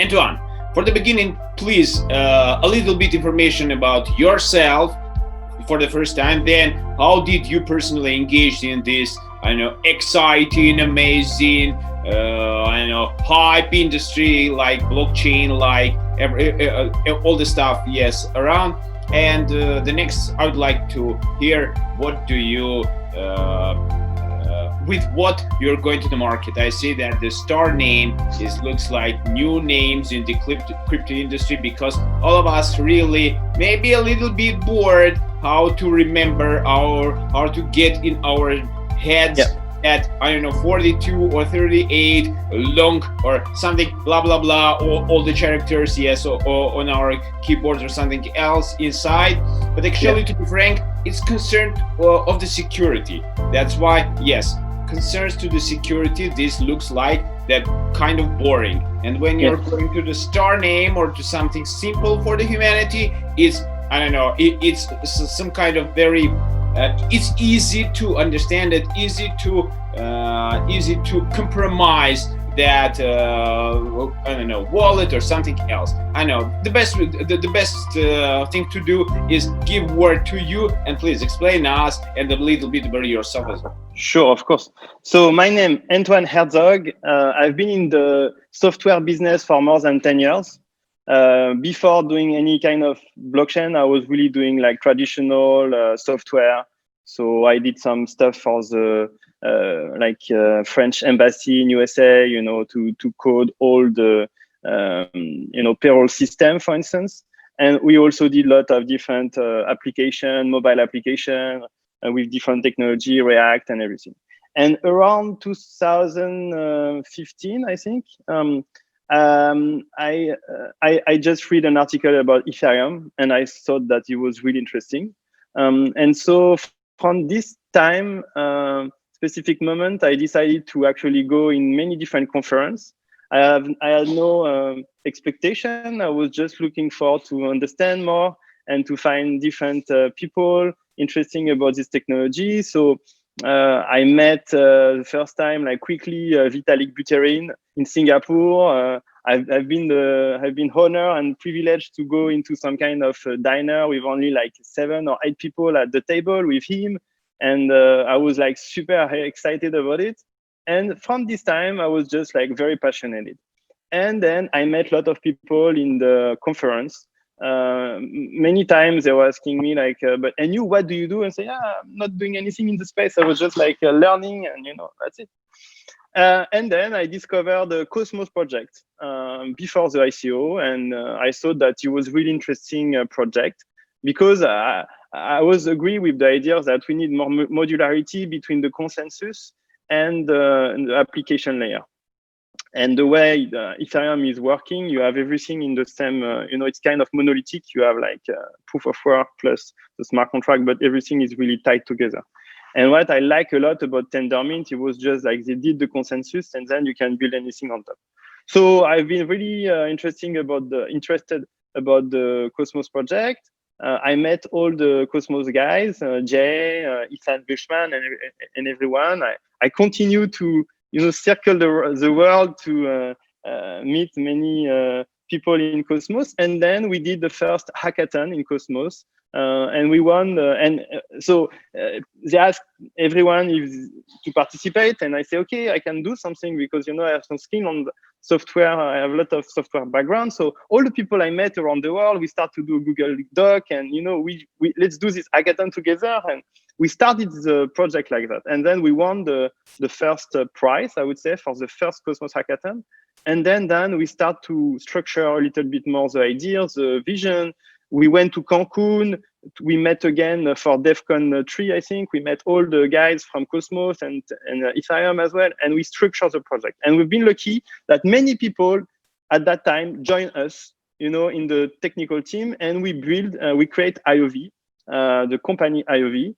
Antoine, for the beginning, please, a little bit information about yourself for the first time. Then, how did you personally engage in this, I know, exciting, amazing, I know, hype industry like blockchain, like all the stuff, yes, around. And the next, I would like to hear what do you with what you're going to the market. I see that the Starname looks like new names in the crypto industry, because all of us really maybe a little bit bored how to remember how to get in our heads at, I don't know, 42 or 38 long or something, blah blah blah, all the characters, yes, or on our keyboards or something else inside. But actually, to be frank, it's concerned of the security. That's why, yes, concerns to the security, this looks like that kind of boring. And when you're going to the Starname or to something simple for the humanity, it's, I don't know, it's some kind of very it's easy to understand it, easy to compromise that I don't know, wallet or something else. I know the best thing to do is give word to you, and please explain us and a little bit about yourself as well. Sure, of course. So my name Antoine Herzog. I've been in the software business for more than 10 years. Before doing any kind of blockchain, I was really doing like traditional software. So I did some stuff for the French embassy in USA, you know, to code all the payroll system, for instance. And we also did a lot of different application, mobile application with different technology, React and everything. And around 2015, I think, I just read an article about Ethereum, and I thought that it was really interesting. And so from this time, specific moment, I decided to actually go in many different conferences. I had no expectation. I was just looking forward to understand more and to find different people interesting about this technology. So I met the first time, like quickly, Vitalik Buterin in Singapore. I've been honored and privileged to go into some kind of diner with only like 7 or 8 people at the table with him. And I was like super excited about it. And from this time, I was just like very passionate. And then I met a lot of people in the conference. Many times they were asking me like, and you, what do you do? And say, I'm not doing anything in the space. I was just like learning, and that's it. And then I discovered the Cosmos project before the ICO, and I thought that it was really interesting project, because I was agree with the idea that we need more modularity between the consensus and the application layer. And the way Ethereum is working, you have everything in the same, it's kind of monolithic. You have like proof of work plus the smart contract, but everything is really tied together. And what I like a lot about Tendermint, it was just like they did the consensus, and then you can build anything on top. So I've been really interested about the Cosmos project. I met all the Cosmos guys, Jay, Ethan Bushman, and everyone. I continue to circle the world to meet many people in Cosmos. And then we did the first hackathon in Cosmos, and we won. So they asked everyone to participate, and I say, okay, I can do something, because I have some skill on software. I have a lot of software background. So all the people I met around the world, we start to do a Google Doc, and we let's do this hackathon together. And we started the project like that. And then we won the first prize, I would say, for the first Cosmos hackathon. And then we start to structure a little bit more the ideas, the vision. We went to Cancun. We met again for DEFCON 3, I think. We met all the guys from Cosmos and Ethereum as well. And we structured the project. And we've been lucky that many people at that time joined us, in the technical team. And we create IOV, the company IOV.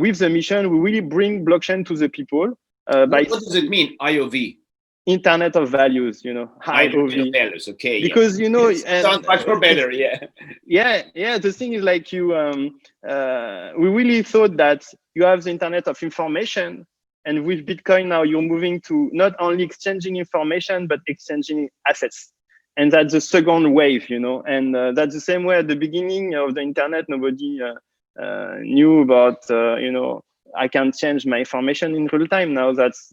With the mission, we really bring blockchain to the people. What does it mean, IOV? Internet of Values, IOV of values, okay. Because sounds much more better, yeah. Yeah. The thing is like we really thought that you have the Internet of Information, and with Bitcoin now you're moving to not only exchanging information but exchanging assets. And that's the second wave, and that's the same way at the beginning of the internet. Nobody knew about, I can change my information in real time now. That's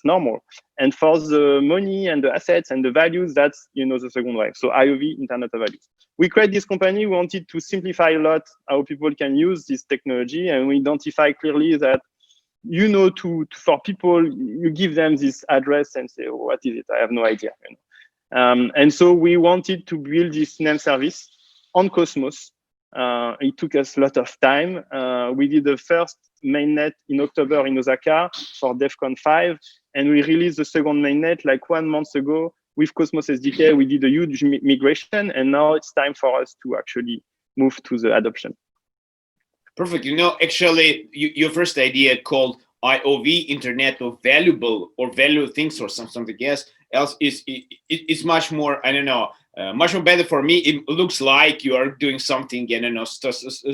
normal. And for the money and the assets and the values, that's the second wave. So IOV, Internet of Values. We create this company. We wanted to simplify a lot how people can use this technology, and we identify clearly that for people, you give them this address and say, oh, what is it? I have no idea. And so we wanted to build this name service on Cosmos. It took us a lot of time. We did the first mainnet in October in Osaka for DEFCON 5, and we released the second mainnet like 1 month ago with Cosmos SDK. We did a huge migration, and now it's time for us to actually move to the adoption. Perfect. Actually, your first idea called IOV, Internet of Valuable or Value Things or something else is much more, I don't know, much more better for me. It looks like you are doing something,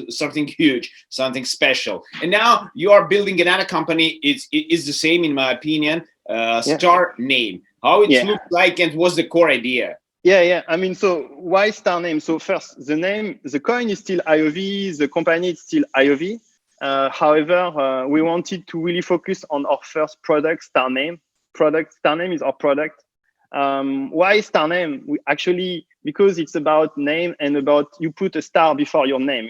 something huge, something special. And now you are building another company. It's the same, in my opinion, Starname. How it looks like and what's the core idea? Yeah. I mean, so why Starname? So first, the name, the coin is still IOV, the company is still IOV. However, we wanted to really focus on our first product, Starname. Starname is our product. Why Starname? Because it's about name and about you put a star before your name,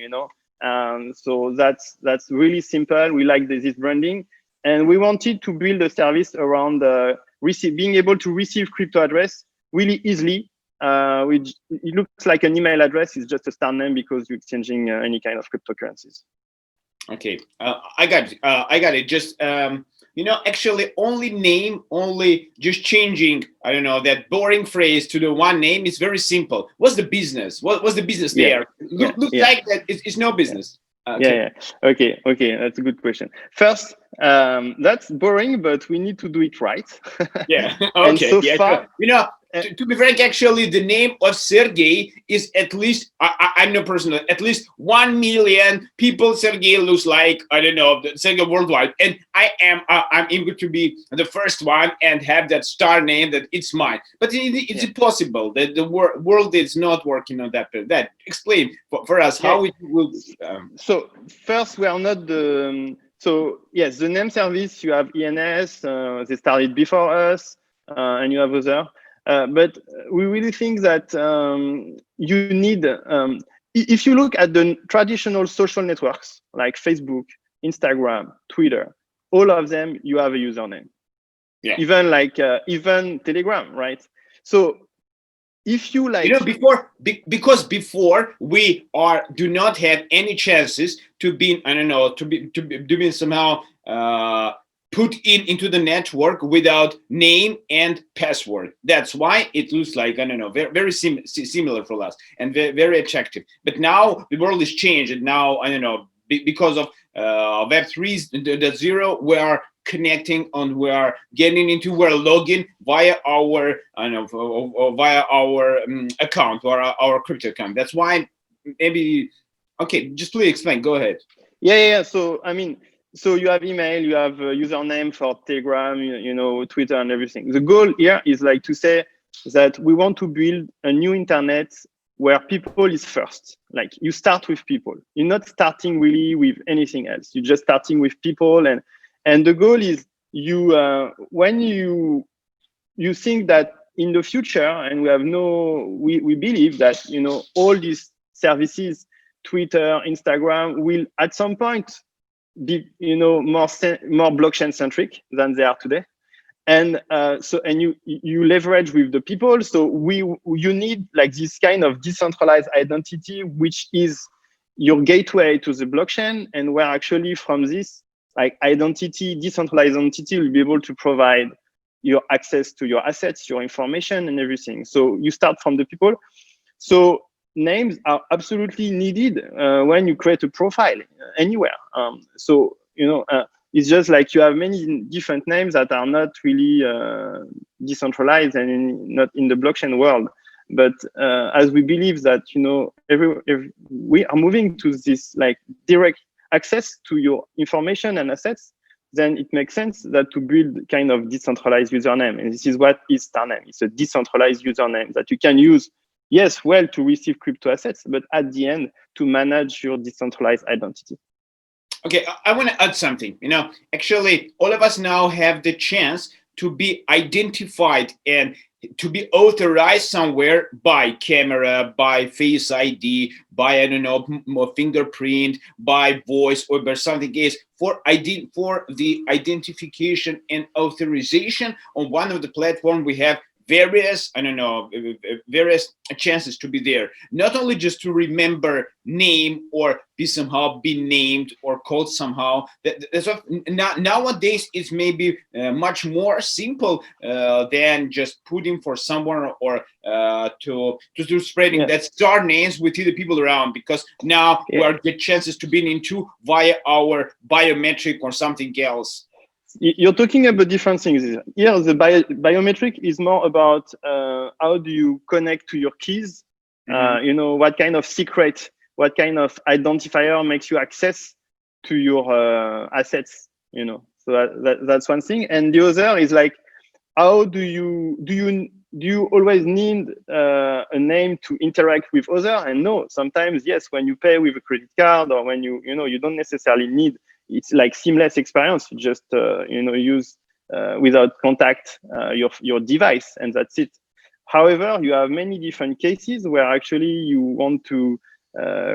So that's really simple. We like this branding, and we wanted to build a service around being able to receive crypto address really easily. It looks like an email address. It's just a Starname because you're exchanging any kind of cryptocurrencies. Okay, I got it. Just actually, only just changing. I don't know, that boring phrase to the one name is very simple. What's the business? What's the business there? Looks like that it's no business. Okay, that's a good question. First, that's boring, but we need to do it right. Yeah. Okay. And so far, to be frank, actually, the name of Sergey is at least, I'm no personal, at least 1 million people. Sergey looks like, I don't know, Sergey worldwide. And I'm able to be the first one and have that star name that it's mine. But it's impossible that the world is not working on that. Explain for us how it will. So first, we are not the, so yes, the name service, you have ENS, they started before us, and you have other. But we really think that you need, if you look at the traditional social networks like Facebook, Instagram, Twitter, all of them, you have a username. Yeah. Even Telegram, right? So if you because before we do not have any chances to be, I don't know, to be somehow put into the network without name and password. That's why it looks like, I don't know, very similar for us and very attractive. But now the world is changed. And now, I don't know, because of Web 3.0, we are connecting and we are getting into, we're logging via our, account or our crypto account. That's why maybe, okay, just please explain, go ahead. Yeah. So, I mean, so you have email, you have a username for Telegram, Twitter and everything. The goal here is like to say that we want to build a new internet where people is first. Like you start with people. You're not starting really with anything else. You're just starting with people. And the goal is when you think that in the future, and we believe that, all these services, Twitter, Instagram will at some point be more blockchain centric than they are today, and you leverage with the people. So you need like this kind of decentralized identity, which is your gateway to the blockchain, and where actually from this like decentralized identity will be able to provide your access to your assets, your information, and everything. So you start from the people. So names are absolutely needed when you create a profile anywhere. It's just like you have many different names that are not really decentralized and not in the blockchain world. But as we believe that, we are moving to this like direct access to your information and assets, then it makes sense that to build kind of decentralized username. And this is what is Starname. It's a decentralized username that you can use, yes, well, to receive crypto assets, but at the end, to manage your decentralized identity. Okay, I want to add something. Actually, all of us now have the chance to be identified and to be authorized somewhere by camera, by face ID, by, I don't know, fingerprint, by voice, or by something else for the identification and authorization. On one of the platform, we have various, I don't know, various chances to be there. Not only just to remember name or be named or called somehow. That's what, nowadays it's maybe much more simple than just putting for someone or to do spreading that star names with the people around, because now we are get chances to be into via our biometric or something else. You're talking about different things here. The biometric is more about how do you connect to your keys. What kind of secret, what kind of identifier makes you access to your assets. So that's one thing. And the other is like, how do you always need a name to interact with other? And no, sometimes yes, when you pay with a credit card or when you don't necessarily need. It's like seamless experience. You just use without contact your device, and that's it. However, you have many different cases where actually you want to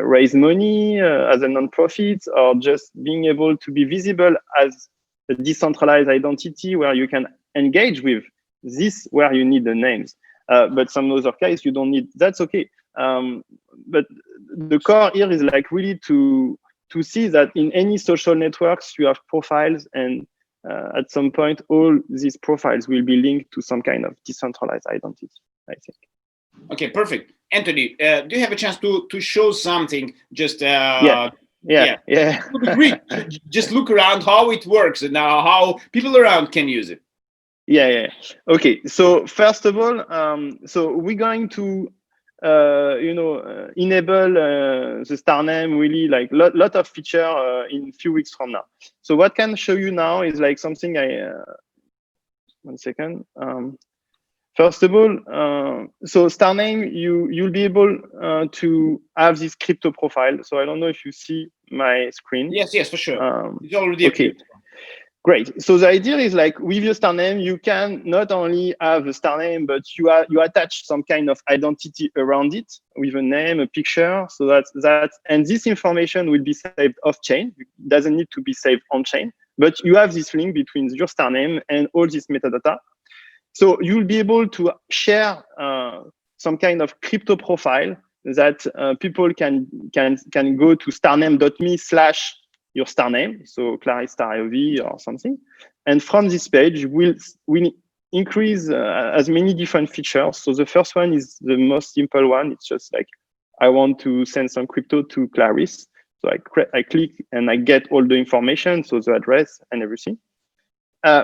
raise money as a non-profit, or just being able to be visible as a decentralized identity where you can engage with this, where you need the names. But some other case you don't need. That's okay. But the core here is like really to see that in any social networks, you have profiles, and at some point, all these profiles will be linked to some kind of decentralized identity, I think. Okay, perfect. Anthony, do you have a chance to show something? Just yeah. It would be great. Just look around how it works and how people around can use it. Yeah. Okay. So first of all, so we're going to enable the Starname really like lot of feature in a few weeks from now. So what can show you now is like something one second. First of all, so Starname, you'll be able to have this crypto profile. So I don't know if you see my screen. Yes, for sure. It's already okay. Great. So the idea is like with your Starname, you can not only have a Starname, but you attach some kind of identity around it with a name, a picture. So that, and this information will be saved off chain. It doesn't need to be saved on chain, but you have this link between your Starname and all this metadata. So you'll be able to share some kind of crypto profile that people can go to starname.me/ your Starname, so Clarisse Star.iov or something. And from this page, we'll increase as many different features. So the first one is the most simple one. It's just like, I want to send some crypto to Clarisse. So I click and I get all the information, so the address and everything.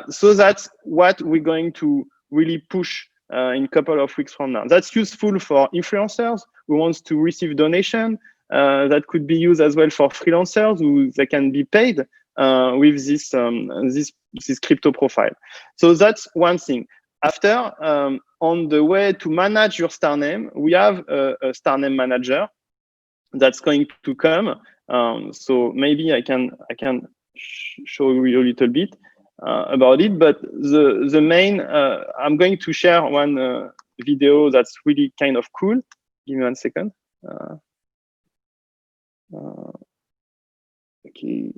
So that's what we're going to really push in a couple of weeks from now. That's useful for influencers who wants to receive donation. That could be used as well for freelancers who they can be paid with this crypto profile. So that's one thing. After, on the way to manage your Starname, we have a Starname manager that's going to come. So maybe I can show you a little bit about it. But the main, I'm going to share one video that's really kind of cool. Give me 1 second. Okay.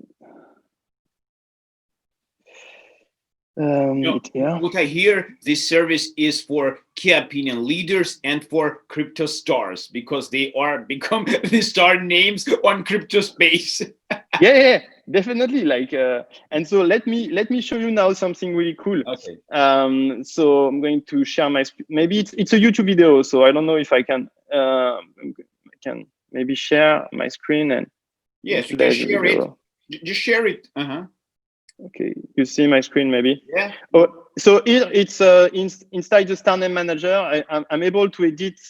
What I hear, this service is for key opinion leaders and for crypto stars, because they are become the star names on crypto space. yeah, definitely. Like, and so let me show you now something really cool. Okay. So I'm going to share my. Maybe it's a YouTube video, so I don't know if I can. I can maybe share my screen and. Yes, you can share it. Just share it. Okay, you see my screen maybe? Yeah. Oh, so here it's inside the Starname manager. I'm able to edit,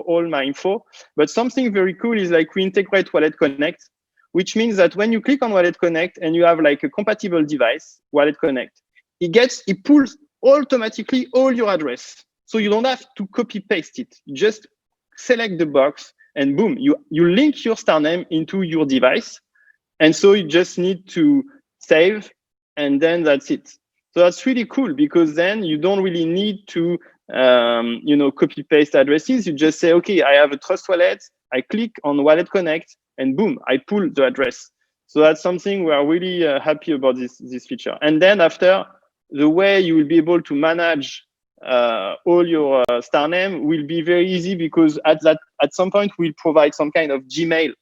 all my info. But something very cool is like we integrate Wallet Connect, which means that when you click on Wallet Connect and you have like a compatible device, Wallet Connect, it pulls automatically all your address. So you don't have to copy paste it. You just select the box and boom, you link your Starname into your device. And so you just need to save and then that's it. So that's really cool because then you don't really need to, copy paste addresses. You just say, okay, I have a Trust Wallet. I click on Wallet Connect and boom, I pull the address. So that's something we are really happy about this feature. And then after, the way you will be able to manage all your Starname will be very easy because at some point we'll provide some kind of Gmail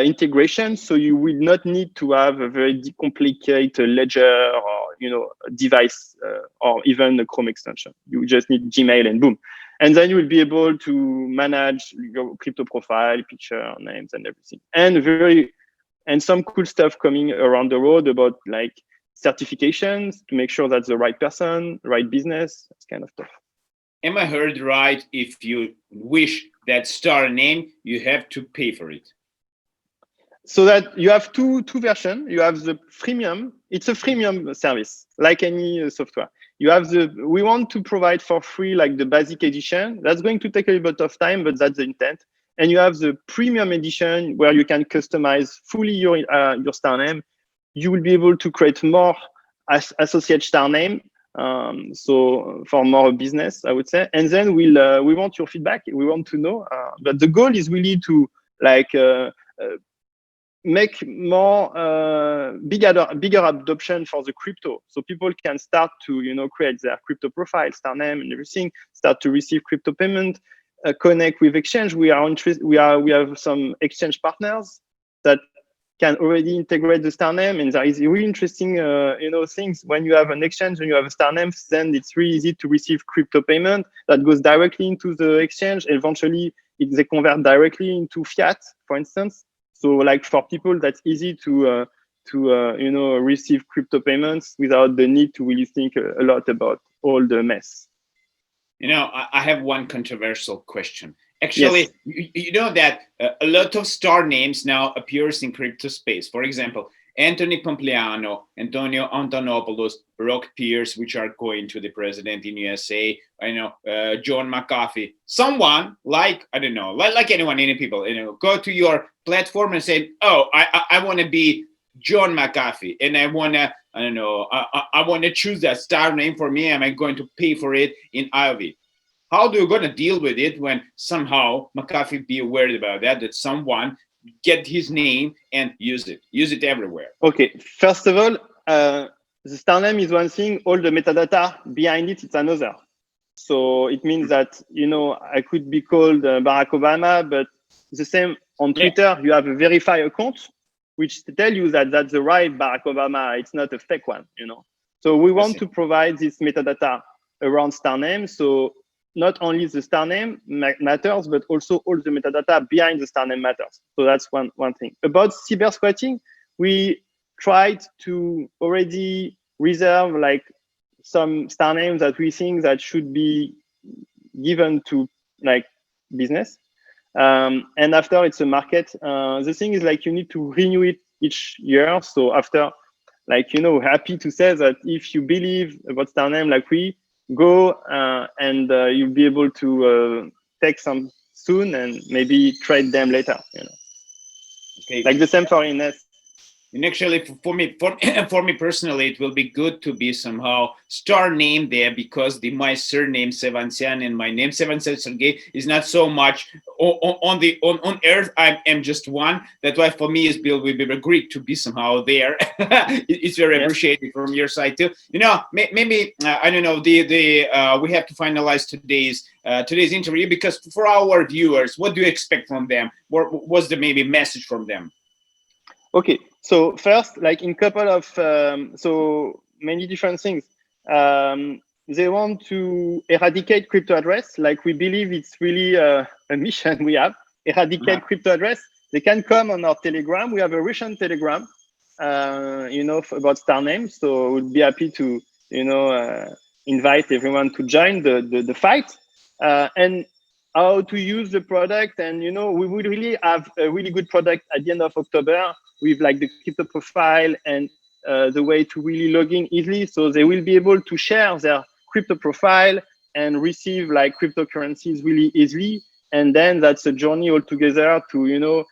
integration, so you will not need to have a very complicated ledger or device or even a Chrome extension. You just need Gmail and boom, and then you will be able to manage your crypto profile, picture, names, and everything. And some cool stuff coming around the road about like certifications to make sure that's the right person, right business, that kind of stuff. Am I heard right? If you wish that Starname, you have to pay for it. So that you have two versions. You have the freemium. It's a freemium service, like any software. You have we want to provide for free, like the basic edition. That's going to take a little bit of time, but that's the intent. And you have the premium edition where you can customize fully your Starname. You will be able to create more associate Starname. So for more business, I would say. And then we want your feedback. We want to know. But the goal is really to make more bigger adoption for the crypto, so people can start to create their crypto profile, Starname, and everything. Start to receive crypto payment, connect with exchange. We have some exchange partners that can already integrate the Starname, and there is really interesting things. When you have an exchange and you have a Starname, then it's really easy to receive crypto payment that goes directly into the exchange. Eventually, they convert directly into fiat, for instance. So like for people, that's easy to receive crypto payments without the need to really think a lot about all the mess. I have one controversial question. Actually, yes. You know that a lot of star names now appears in crypto space. For example, Anthony Pompliano, Antonio Antonopoulos, Brock Pierce, which are going to the president in USA. I know John McAfee. Someone like, I don't know, like anyone, any people, go to your platform and say, oh, I want to be John McAfee, and I want to, I don't know, I want to choose that star name for me. Am I going to pay for it in Ivy? How do you going to deal with it when somehow McAfee be aware about that someone get his name and use it everywhere? Okay, first of all, the Starname is one thing, all the metadata behind it's another. So it means that, I could be called Barack Obama, but the same on Twitter, you have a verified account, which tell you that that's the right Barack Obama, it's not a fake one, So we want to provide this metadata around Starname. So not only the Starname matters, but also all the metadata behind the Starname matters. So that's one thing. About cyber squatting, we tried to already reserve like some Starnames that we think that should be given to like business. And after it's a market. The thing is like you need to renew it each year. So after, like, happy to say that if you believe about Starname like we, go and you'll be able to take some soon and maybe trade them later. Okay. Like the same for INS. And actually, for me personally, it will be good to be somehow star name there because my surname Sevansian and my name Sevansian Sergey is not so much on earth. I am just one. That's why for me, it will be great to be somehow there. It's very appreciated from your side too. Maybe I don't know. We have to finalize today's interview because for our viewers, what do you expect from them? What's the maybe message from them? Okay, so first, like in couple of so many different things. They want to eradicate crypto address. Like we believe it's really a mission we have. Eradicate crypto address. They can come on our Telegram. We have a Russian Telegram, about Starname. So we'll be happy to, invite everyone to join the fight. And how to use the product. And, we will really have a really good product at the end of October with like the crypto profile and the way to really log in easily. So they will be able to share their crypto profile and receive like cryptocurrencies really easily. And then that's a journey altogether to,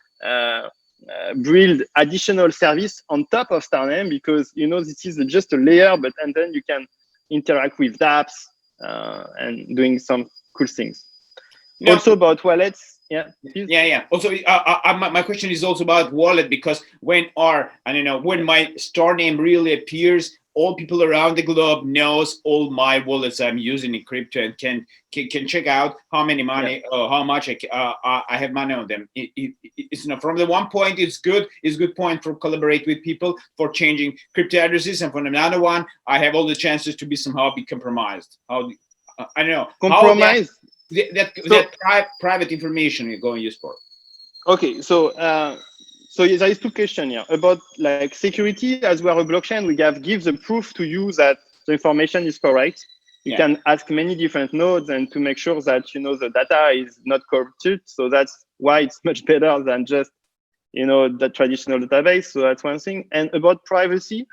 build additional service on top of Starname, because, this is just a layer, and then you can interact with Dapps and doing some cool things. Now, also about wallets. Yeah. Please. Yeah. Also, my question is also about wallet, because when my Starname really appears, all people around the globe knows all my wallets I'm using in crypto and can check out how many money, how much I have money on them. It's from the one point, it's good point for collaborate with people for changing crypto addresses, and from another one, I have all the chances to be somehow be compromised. I don't know. Compromise. That private information you're going to use for. Okay, so there is two questions here about like security. As we are a blockchain, we give the proof to you that the information is correct. You can ask many different nodes and to make sure that the data is not corrupted. So that's why it's much better than just the traditional database. So that's one thing. And about privacy,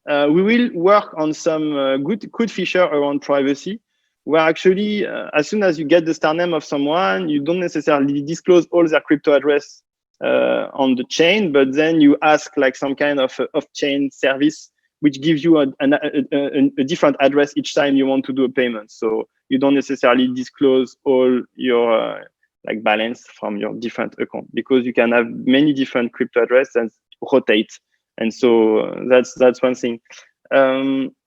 we will work on some good feature around privacy, where actually, as soon as you get the Starname of someone, you don't necessarily disclose all their crypto address on the chain, but then you ask like some kind of off-chain service, which gives you a different address each time you want to do a payment. So you don't necessarily disclose all your like balance from your different account, because you can have many different crypto addresses and rotate. And so that's one thing.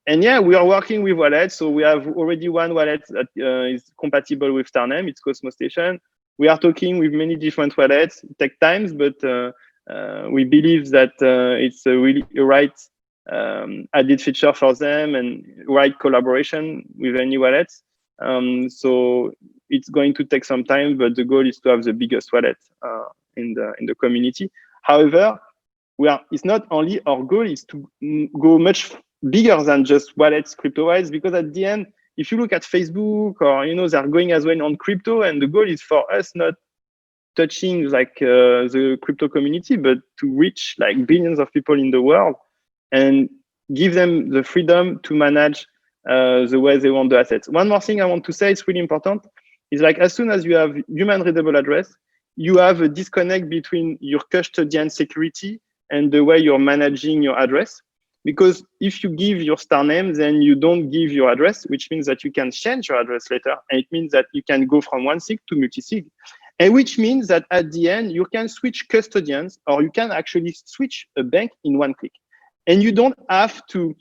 And yeah, we are working with wallets. So we have already one wallet that is compatible with Starname. It's Cosmos Station. We are talking with many different wallets. It takes time, but we believe that it's a really right added feature for them and right collaboration with any wallet. So it's going to take some time, but the goal is to have the biggest wallet in the community. However, it's not only our goal is to go much bigger than just wallets crypto-wise, because at the end, if you look at Facebook or, they're going as well on crypto, and the goal is for us not touching like the crypto community, but to reach like billions of people in the world and give them the freedom to manage the way they want the assets. One more thing I want to say, it's really important, is like as soon as you have human readable address, you have a disconnect between your custodian security and the way you're managing your address. Because if you give your Starname, then you don't give your address, which means that you can change your address later. And it means that you can go from one SIG to multi-SIG. And which means that at the end, you can switch custodians, or you can actually switch a bank in one click. And you don't have to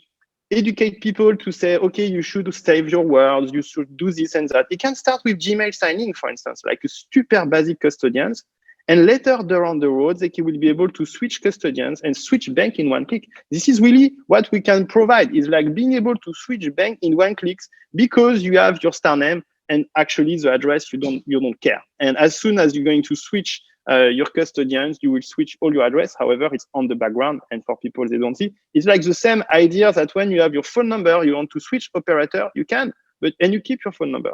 educate people to say, okay, you should save your words, you should do this and that. You can start with Gmail signing, for instance, like a super basic custodians. And later down the road, they will be able to switch custodians and switch bank in one click. This is really what we can provide, is like being able to switch bank in one click, because you have your Starname and actually the address, you don't care. And as soon as you're going to switch your custodians, you will switch all your address. However, it's on the background, and for people they don't see, it's like the same idea that when you have your phone number, you want to switch operator, you can, and you keep your phone number.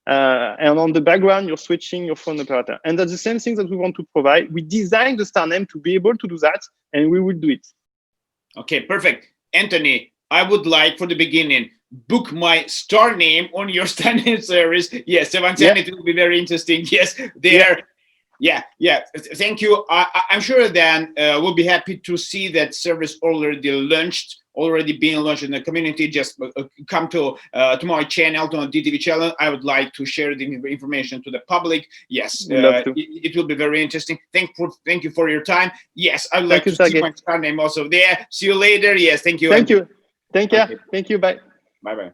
And on the background, you're switching your phone operator. And that's the same thing that we want to provide. We designed the Starname to be able to do that, and we will do it. Okay, perfect. Anthony, I would like, for the beginning, book my Starname on your Starname service. Yes, Sebastian, it will be very interesting. Yes, there. Yeah. Thank you. I'm sure then we'll be happy to see that service already being launched in the community. Just come to my channel, to my DTV channel. I would like to share the information to the public. Yes, it will be very interesting. Thank you for your time. Yes, I would like to see my Starname also there. See you later. Yes, thank you. Thank you. Take care. Thank you. Bye. Bye.